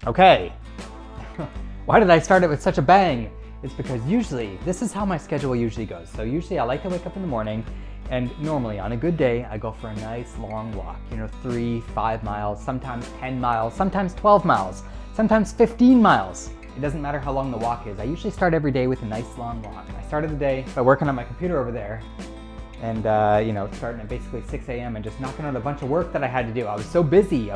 Okay. Why did I start it with such a bang? It's because usually, this is how my schedule usually goes. So usually I like to wake up in the morning, and normally on a good day, I go for a nice long walk. 3, 5 miles, sometimes 10 miles, sometimes 12 miles, sometimes 15 miles. It doesn't matter how long the walk is. I usually start every day with a nice long walk. I started the day by working on my computer over there, and starting at basically 6 a.m. and just knocking out a bunch of work that I had to do. I was so busy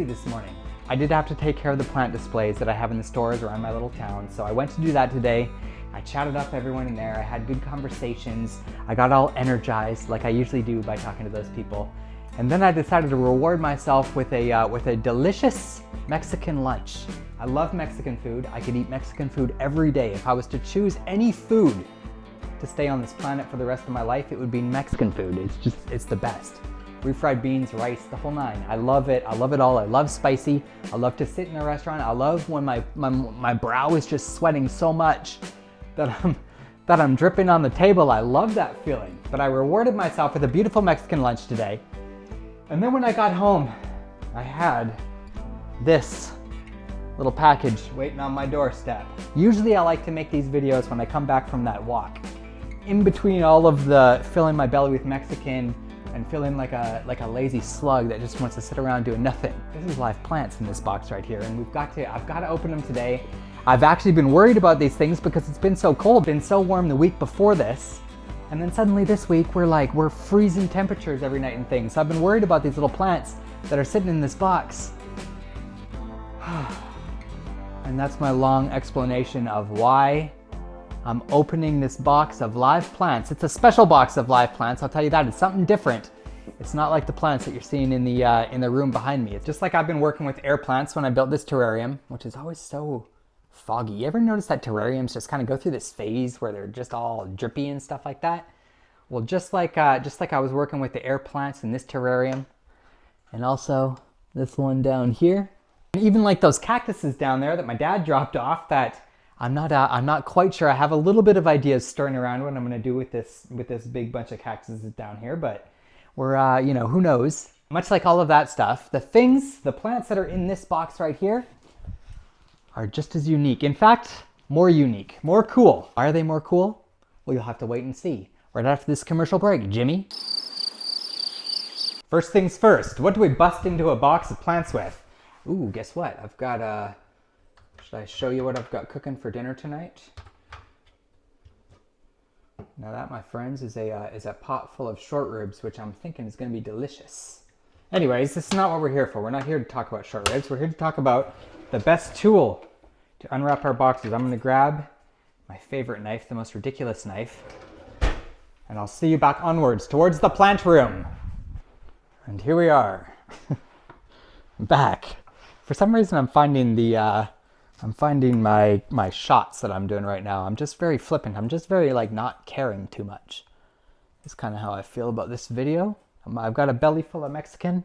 this morning. I did have to take care of the plant displays that I have in the stores around my little town, so I went to do that today. I chatted up everyone in there, I had good conversations, I got all energized like I usually do by talking to those people. And then I decided to reward myself with a delicious Mexican lunch. I love Mexican food. I could eat Mexican food every day. If I was to choose any food to stay on this planet for the rest of my life, it would be Mexican food. It's the best. Refried beans, rice, the whole nine. I love it. I love it all. I love spicy. I love to sit in a restaurant. I love when my brow is just sweating so much that I'm dripping on the table. I love that feeling. But I rewarded myself with a beautiful Mexican lunch today. And then when I got home, I had this little package waiting on my doorstep. Usually I like to make these videos when I come back from that walk. In between all of the filling my belly with Mexican and feeling like a lazy slug that just wants to sit around doing nothing. This is live plants in this box right here, and I've got to open them today. I've actually been worried about these things because it's been so cold, been so warm the week before this, and then suddenly this week we're freezing temperatures every night and things. So I've been worried about these little plants that are sitting in this box. And that's my long explanation of why I'm opening this box of live plants. It's a special box of live plants, I'll tell you that. It's something different. It's not like the plants that you're seeing in the room behind me. It's just like I've been working with air plants when I built this terrarium, which is always so foggy. You ever notice that terrariums just kind of go through this phase where they're just all drippy and stuff like that? Well, just like I was working with the air plants in this terrarium, and also this one down here, and even like those cactuses down there that my dad dropped off that I'm not quite sure. I have a little bit of ideas stirring around what I'm going to do with this big bunch of cactuses down here, but we're who knows. Much like all of that stuff, the plants that are in this box right here are just as unique. In fact, more unique, more cool. Why are they more cool? Well, you'll have to wait and see. Right after this commercial break, Jimmy. First things first, what do we bust into a box of plants with? Ooh, guess what? I've got should I show you what I've got cooking for dinner tonight? Now that, my friends, is a pot full of short ribs, which I'm thinking is going to be delicious. Anyways, this is not what we're here for. We're not here to talk about short ribs. We're here to talk about the best tool to unwrap our boxes. I'm going to grab my favorite knife, the most ridiculous knife, and I'll see you back onwards towards the plant room. And here we are, back. For some reason, I'm finding my shots that I'm doing right now. I'm just very flippant. I'm just very not caring too much. That's kind of how I feel about this video. I've got a belly full of Mexican,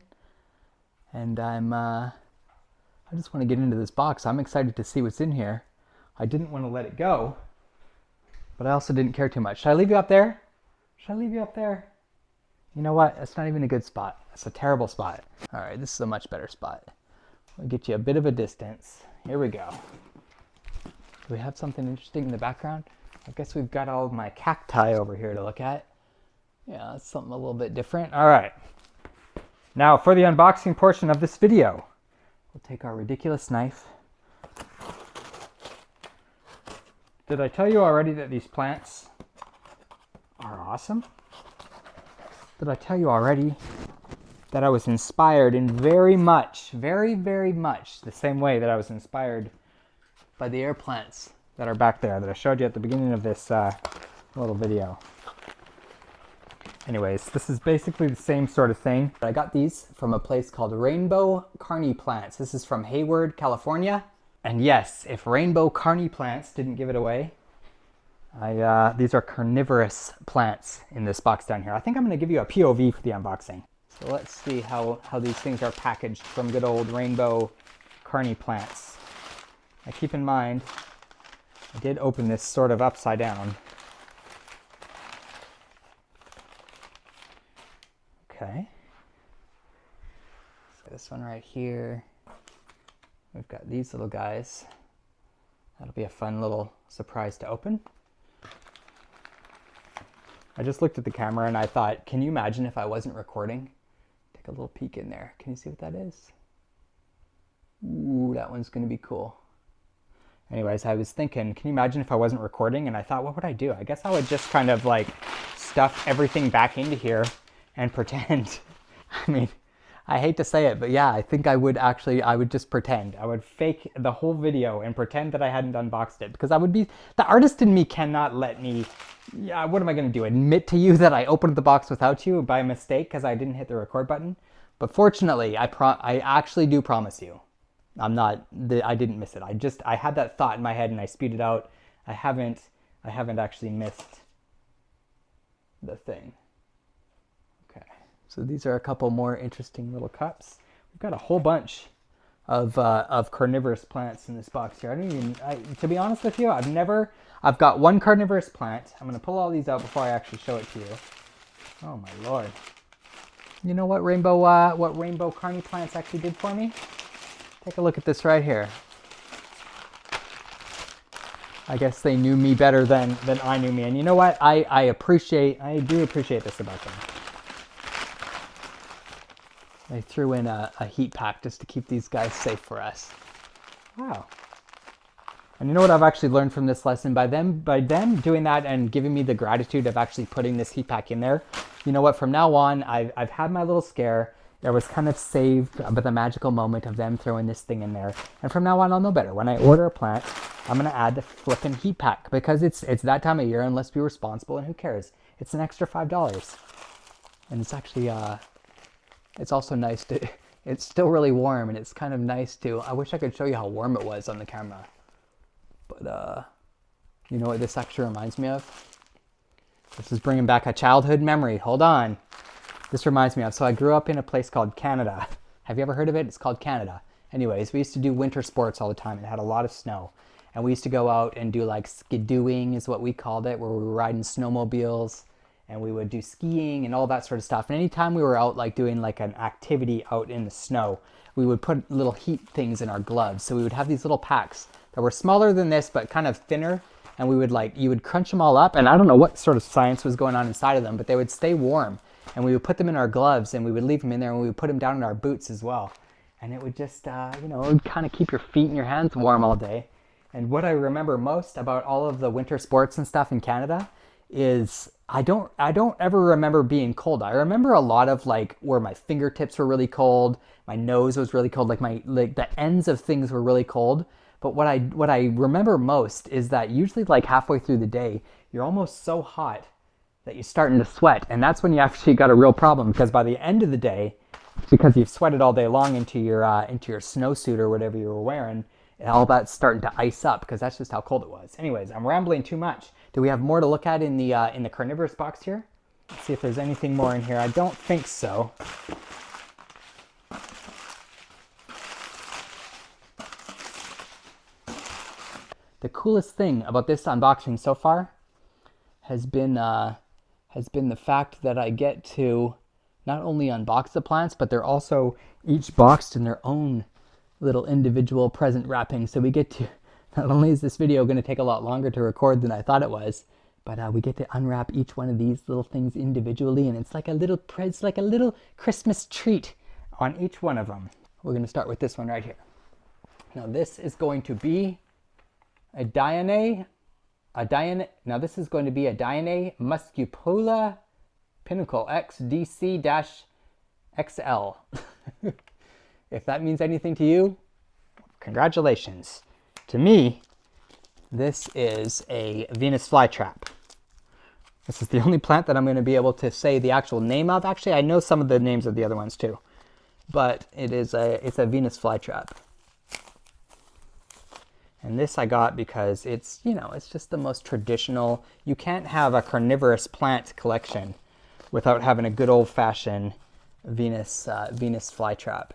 and I just want to get into this box. I'm excited to see what's in here. I didn't want to let it go, but I also didn't care too much. Should I leave you up there? Should I leave you up there? You know what? That's not even a good spot. That's a terrible spot. All right, this is a much better spot. I'll get you a bit of a distance. Here we go. Do we have something interesting in the background? I guess we've got all of my cacti over here to look at. Yeah, that's something a little bit different. All right. Now for the unboxing portion of this video, we'll take our ridiculous knife. Did I tell you already that these plants are awesome? Did I tell you already that I was inspired in very much the same way that I was inspired by the air plants that are back there that I showed you at the beginning of this little video. Anyways, this is basically the same sort of thing. I got these from a place called Rainbowcarniplants. This is from Hayward, California. And yes, if Rainbowcarniplants didn't give it away, these are carnivorous plants in this box down here. I think I'm going to give you a POV for the unboxing. So let's see how these things are packaged from good old Rainbowcarniplants. Now keep in mind, I did open this sort of upside down. Okay. So this one right here. We've got these little guys. That'll be a fun little surprise to open. I just looked at the camera and I thought, can you imagine if I wasn't recording? Take a little peek in there. Can you see what that is? Ooh, that one's going to be cool. Anyways, I was thinking, can you imagine if I wasn't recording? And I thought, what would I do? I guess I would just kind of like stuff everything back into here and pretend. I mean, I hate to say it, but yeah, I think I would just pretend. I would fake the whole video and pretend that I hadn't unboxed it, because the artist in me cannot let me, yeah, what am I going to do? Admit to you that I opened the box without you by mistake because I didn't hit the record button? But fortunately, I actually do promise you, I didn't miss it. I had that thought in my head and I spewed it out. I haven't actually missed the thing. Okay, so these are a couple more interesting little cups. We've got a whole bunch of carnivorous plants in this box here. To be honest with you, I've got one carnivorous plant. I'm gonna pull all these out before I actually show it to you. Oh my Lord. You know what rainbow carniplants actually did for me? Take a look at this right here. I guess they knew me better than I knew me. And you know what? I do appreciate this about them. They threw in a heat pack just to keep these guys safe for us. Wow. And you know what I've actually learned from this lesson? By them doing that and giving me the gratitude of actually putting this heat pack in there, you know what? From now on, I've had my little scare. I was kind of saved by the magical moment of them throwing this thing in there. And from now on, I'll know better. When I order a plant, I'm going to add the flipping heat pack, because it's that time of year, and let's be responsible, and who cares? It's an extra $5. And it's actually, it's also nice to, it's still really warm, and it's kind of nice to, I wish I could show you how warm it was on the camera. But, you know what this actually reminds me of? This is bringing back a childhood memory. Hold on. This reminds me of, so I grew up in a place called Canada. Have you ever heard of it? It's called Canada. Anyways, we used to do winter sports all the time. It had a lot of snow. And we used to go out and do like skidooing is what we called it, where we were riding snowmobiles and we would do skiing and all that sort of stuff. And anytime we were out like doing like an activity out in the snow, we would put little heat things in our gloves. So we would have these little packs that were smaller than this, but kind of thinner. And we would you would crunch them all up. And I don't know what sort of science was going on inside of them, but they would stay warm. And we would put them in our gloves and we would leave them in there, and we would put them down in our boots as well. And it would just, it would kind of keep your feet and your hands warm all day. And what I remember most about all of the winter sports and stuff in Canada is I don't ever remember being cold. I remember a lot of like where my fingertips were really cold, my nose was really cold, like the ends of things were really cold. But what I remember most is that usually like halfway through the day, you're almost so hot that you're starting to sweat. And that's when you actually got a real problem, because by the end of the day, because you've sweated all day long into your snowsuit or whatever you were wearing, all that's starting to ice up, because that's just how cold it was. Anyways, I'm rambling too much. Do we have more to look at in the carnivorous box here? Let's see if there's anything more in here. I don't think so. The coolest thing about this unboxing so far has been the fact that I get to not only unbox the plants, but they're also each boxed in their own little individual present wrapping. So we get to, not only is this video going to take a lot longer to record than I thought it was, but we get to unwrap each one of these little things individually, and it's like a little Christmas treat on each one of them. We're going to start with this one right here. Now this is going to be a Dianae muscipula pinnacle XDC-XL. If that means anything to you, congratulations. To me, this is a Venus flytrap. This is the only plant that I'm going to be able to say the actual name of. Actually, I know some of the names of the other ones too, but it's a Venus flytrap. And this I got because it's just the most traditional. You can't have a carnivorous plant collection without having a good old-fashioned Venus flytrap.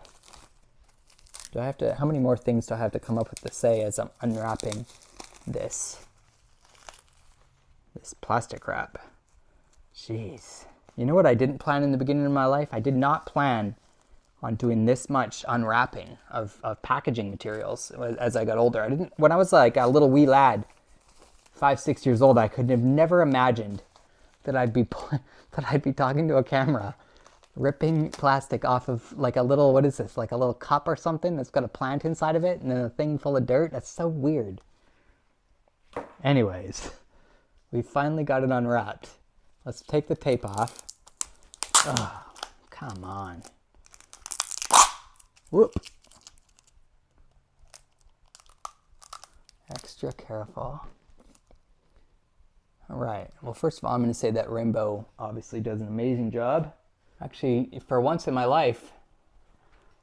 How many more things do I have to come up with to say as I'm unwrapping this plastic wrap? Jeez. You know what I didn't plan in the beginning of my life? I did not plan on doing this much unwrapping of packaging materials as I got older. When I was like a little wee lad, 5, 6 years old, I could have never imagined that I'd be talking to a camera, ripping plastic off of like a little, what is this, like a little cup or something that's got a plant inside of it and then a thing full of dirt. That's so weird. Anyways, we finally got it unwrapped. Let's take the tape off. Oh, come on. Whoop. Extra careful. All right, well, first of all, I'm going to say that Rainbow obviously does an amazing job. Actually, for once in my life,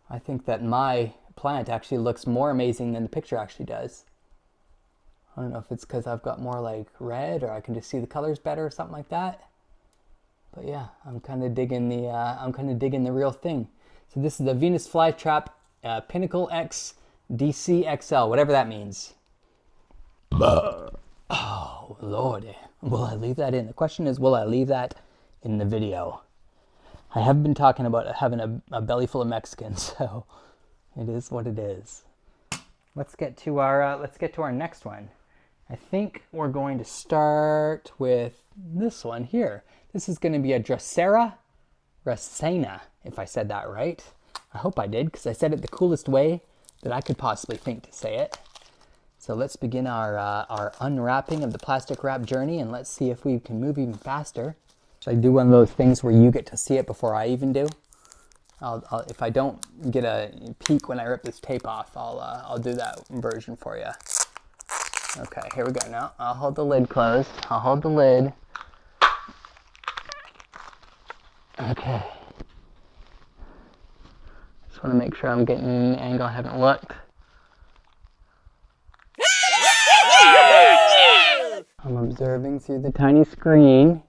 I think that my plant actually looks more amazing than the picture actually does. I don't know if it's because I've got more like red or I can just see the colors better or something like that. But yeah, I'm kind of digging the real thing. So this is the Venus flytrap Pinnacle X DC XL, whatever that means. Oh, Lordy. Will I leave that in? The question is, will I leave that in the video? I have been talking about having a belly full of Mexicans, so it is what it is. Let's get to our next one. I think we're going to start with this one here. This is going to be a Drosera raceina, if I said that right. I hope I did, because I said it the coolest way that I could possibly think to say it. So let's begin our unwrapping of the plastic wrap journey, and let's see if we can move even faster. Should I do one of those things where you get to see it before I even do? If I don't get a peek when I rip this tape off, I'll do that version for you. Okay, here we go now. I'll hold the lid closed. I'll hold the lid. Okay. Just want to make sure I'm getting an angle I haven't looked. I'm observing through the tiny screen.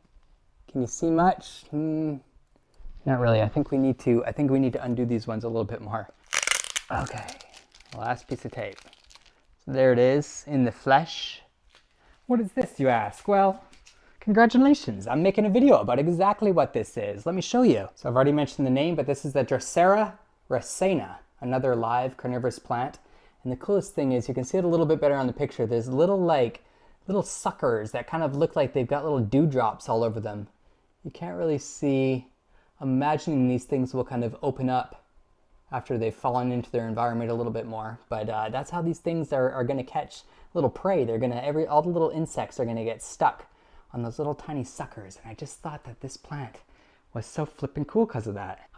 Can you see much? Not really. I think we need to undo these ones a little bit more. Okay. Last piece of tape. So there it is in the flesh. What is this, you ask? Well, congratulations. I'm making a video about exactly what this is. Let me show you. So I've already mentioned the name, but this is the Drosera raceina, another live carnivorous plant. And the coolest thing is you can see it a little bit better on the picture. There's little suckers that kind of look like they've got little dewdrops all over them. You can't really see. I'm imagining these things will kind of open up after they've fallen into their environment a little bit more. But that's how these things are going to catch little prey. They're going to, all the little insects are going to get stuck on those little tiny suckers. And I just thought that this plant was so flippin' cool because of that.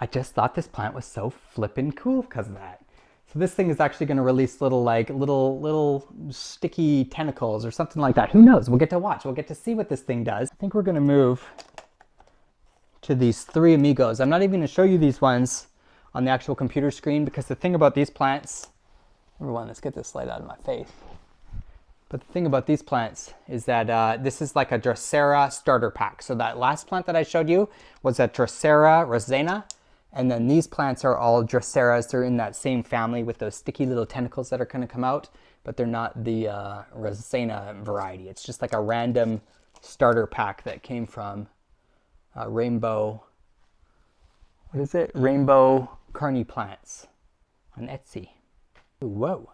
So this thing is actually going to release little sticky tentacles or something like that. Who knows? We'll get to watch. We'll get to see what this thing does. I think we're going to move to these three amigos. I'm not even going to show you these ones on the actual computer screen because the thing about these plants, number one, let's get this light out of my face. But the thing about these plants is that this is like a Drosera starter pack. So that last plant that I showed you was a Drosera raceina. And then these plants are all Droseras. They're in that same family with those sticky little tentacles that are going to come out, but they're not the raceina variety. It's just like a random starter pack that came from Rainbow Carniplants on Etsy. Ooh, whoa.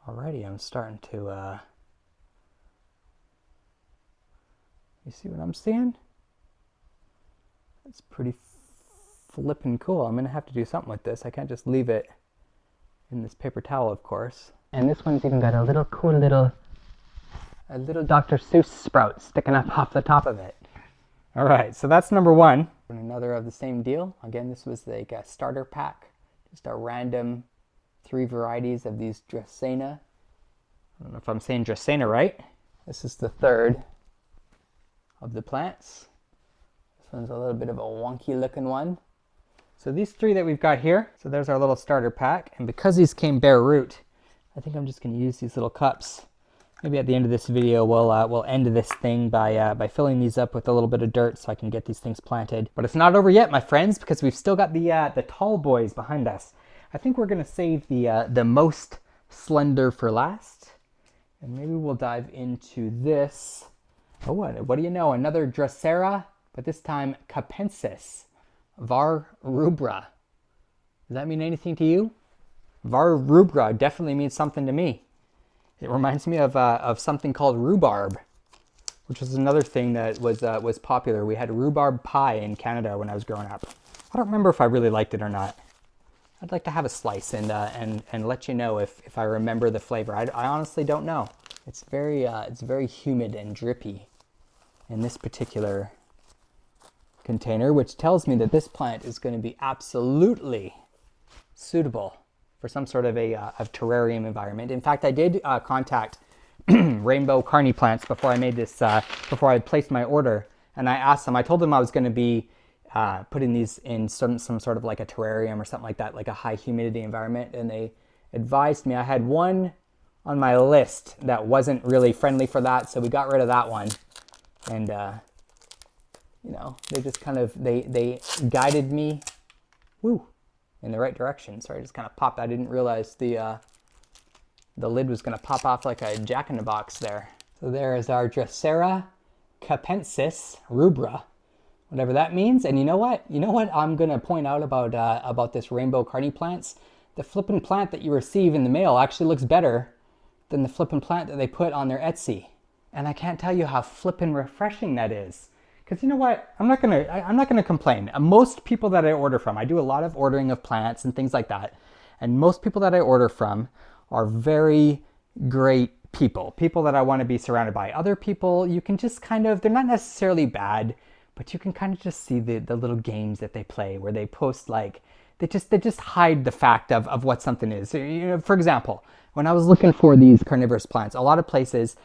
Alrighty, I'm starting to, you see what I'm seeing? It's pretty flippin' cool. I'm gonna have to do something with this. I can't just leave it in this paper towel, of course. And this one's even got a little cool little Dr. Seuss sprout sticking up off the top of it. All right, so that's number one. And another of the same deal. Again, this was like a starter pack. Just a random 3 varieties of these Drosera. I don't know if I'm saying Drosera right. This is the third of the plants. This one's a little bit of a wonky looking one. So these 3 that we've got here, so there's our little starter pack. And because these came bare root, I think I'm just gonna use these little cups. Maybe at the end of this video, we'll end this thing by filling these up with a little bit of dirt so I can get these things planted. But it's not over yet, my friends, because we've still got the tall boys behind us. I think we're gonna save the most slender for last. And maybe we'll dive into this. Oh, what do you know? Another Drosera, but this time Capensis. var rubra. Does that mean anything to you? Var rubra definitely means something to me. It reminds me of something called rhubarb, which was another thing that was popular. We had rhubarb pie in Canada when I was growing up. I don't remember if I really liked it or not. I'd like to have a slice and let you know if I remember the flavor. I honestly don't know. It's very humid and drippy in this particular container, which tells me that this plant is going to be absolutely suitable for some sort of a terrarium environment. In fact, I did contact rainbowcarniplants before I made this, before I placed my order, and I asked them. I told them I was going to be putting these in some sort of like a terrarium or something like that, like a high humidity environment, and they advised me. I had one on my list that wasn't really friendly for that, so we got rid of that one, and you know, they just kind of they guided me, in the right direction. Sorry, I just kind of popped. I didn't realize the lid was going to pop off like a jack-in-the-box there. So there is our Drosera Capensis rubra, whatever that means. And you know what? You know what I'm going to point out about this rainbow carniplants? The flippin' plant that you receive in the mail actually looks better than the flippin' plant that they put on their Etsy. And I can't tell you how flippin' refreshing that is. Because you know what, I'm not gonna complain. Most people that I order from, I do a lot of ordering of plants and things like that, and most people that I order from are very great people that I want to be surrounded by. Other people, you can just kind of, they're not necessarily bad, but you can kind of just see the little games that they play where they post like, they just hide the fact of what something is. You know, for example, when I was looking for these carnivorous plants, a lot of places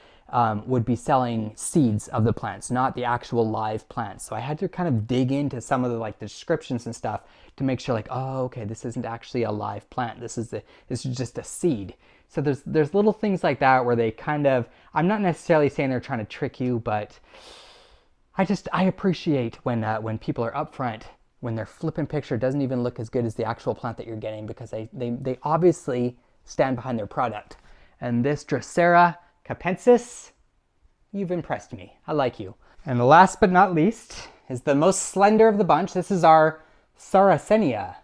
would be selling seeds of the plants, not the actual live plants. So I had to kind of dig into some of the like the descriptions and stuff to make sure like, oh, okay, this isn't actually a live plant. This is just a seed. So there's little things like that where they kind of, I'm not necessarily saying they're trying to trick you, but I appreciate when people are upfront, when their flipping picture doesn't even look as good as the actual plant that you're getting, because they obviously stand behind their product. And this Drosera Capensis, you've impressed me. I like you. And the last but not least is the most slender of the bunch. This is our Sarracenia.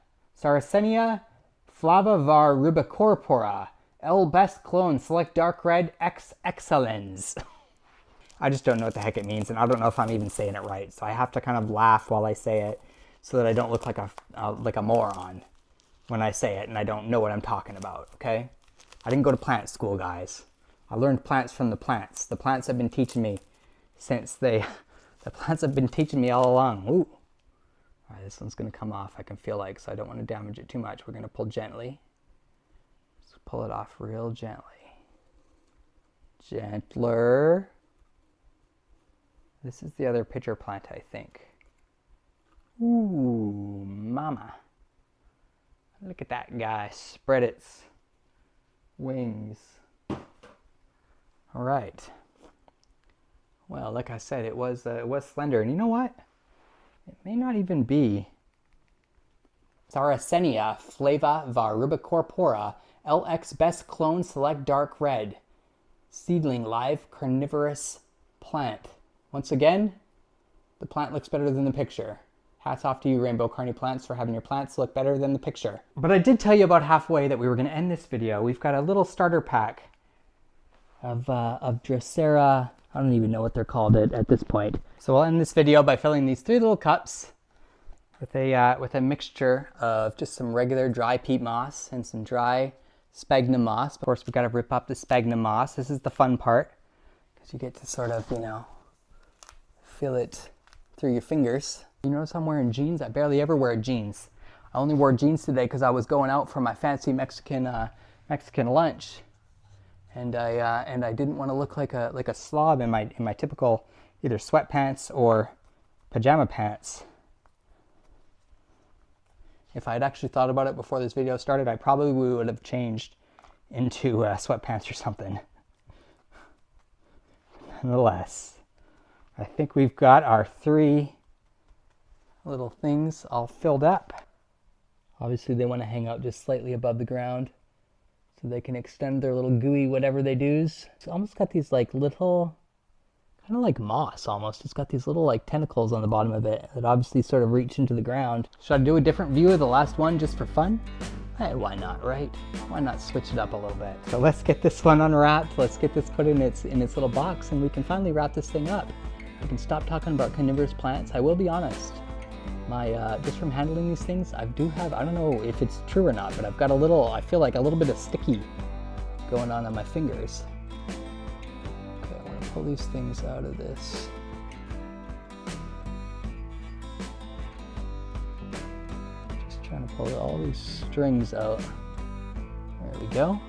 Sarracenia flava var rubicorpora. L best clone select dark red X excellens. I just don't know what the heck it means, and I don't know if I'm even saying it right. So I have to kind of laugh while I say it so that I don't look like a moron when I say it and I don't know what I'm talking about, okay? I didn't go to plant school, guys. I learned plants from the plants. The plants have been teaching me the plants have been teaching me all along. Ooh. All right, this one's gonna come off, I can feel like, so I don't want to damage it too much. We're gonna pull gently. Just pull it off real gently. Gentler. This is the other pitcher plant, I think. Ooh, mama. Look at that guy spread its wings. All right. Well, like I said, it was slender, and you know what? It may not even be Sarracenia flava var rubicorpora LX best clone select dark red seedling live carnivorous plant. Once again, the plant looks better than the picture. Hats off to you, Rainbow Carniplants, for having your plants look better than the picture. But I did tell you about halfway that we were going to end this video. We've got a little starter pack of Drosera. I don't even know what they're called at this point. So I'll end this video by filling these 3 little cups with a mixture of just some regular dry peat moss and some dry sphagnum moss. Of course, we've got to rip up the sphagnum moss. This is the fun part, because you get to sort of, you know, feel it through your fingers. You notice I'm wearing jeans? I barely ever wear jeans. I only wore jeans today because I was going out for my fancy Mexican lunch. And I didn't want to look like a slob in my typical either sweatpants or pajama pants. If I had actually thought about it before this video started, I probably would have changed into sweatpants or something. Nonetheless, I think we've got our 3 little things all filled up. Obviously, they want to hang out just slightly above the ground, so they can extend their little gooey whatever they do's. It's almost got these like little Kind of like moss almost. It's got these little like tentacles on the bottom of it that obviously sort of reach into the ground. Should I do a different view of the last one just for fun? Hey, why not, right? Why not switch it up a little bit? So let's get this one unwrapped. Let's get this put in its little box, and we can finally wrap this thing up. We can stop talking about carnivorous plants. I will be honest. Just from handling these things, I don't know if it's true or not, but I've got I feel like a little bit of sticky going on my fingers. Okay, I want to pull these things out of this. Just trying to pull all these strings out. There we go.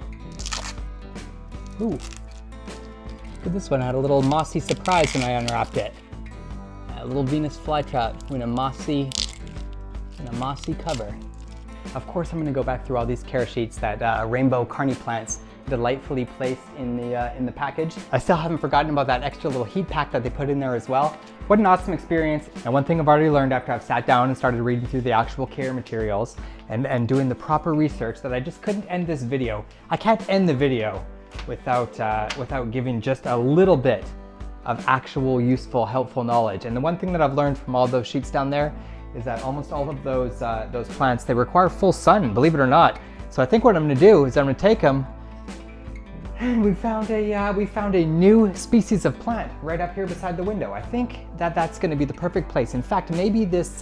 Ooh. Look at this one, I had a little mossy surprise when I unwrapped it. A little Venus flytrap in a mossy cover. Of course, I'm going to go back through all these care sheets that Rainbow Carniplants delightfully placed in the package. I still haven't forgotten about that extra little heat pack that they put in there as well. What an awesome experience. And one thing I've already learned after I've sat down and started reading through the actual care materials and doing the proper research, that I just couldn't end this video. I can't end the video without giving just a little bit of actual useful, helpful knowledge. And the one thing that I've learned from all those sheets down there is that almost all of those plants, they require full sun, believe it or not. So I think what I'm gonna do is I'm gonna take them, and we found a new species of plant right up here beside the window. I think that's gonna be the perfect place. In fact, maybe this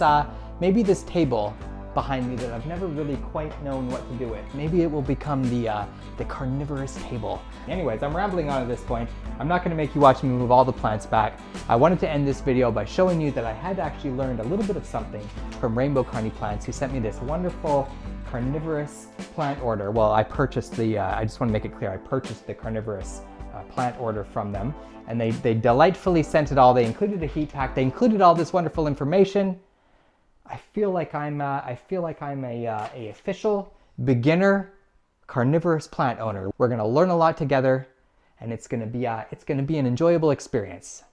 table behind me that I've never really quite known what to do with. Maybe it will become the carnivorous table. Anyways, I'm rambling on at this point. I'm not gonna make you watch me move all the plants back. I wanted to end this video by showing you that I had actually learned a little bit of something from Rainbow Carniplants, who sent me this wonderful carnivorous plant order. Well, I purchased I just wanna make it clear, I purchased the carnivorous plant order from them, and they delightfully sent it all. They included a heat pack, they included all this wonderful information. I feel like I'm a official beginner carnivorous plant owner. We're gonna learn a lot together, and it's gonna be an enjoyable experience.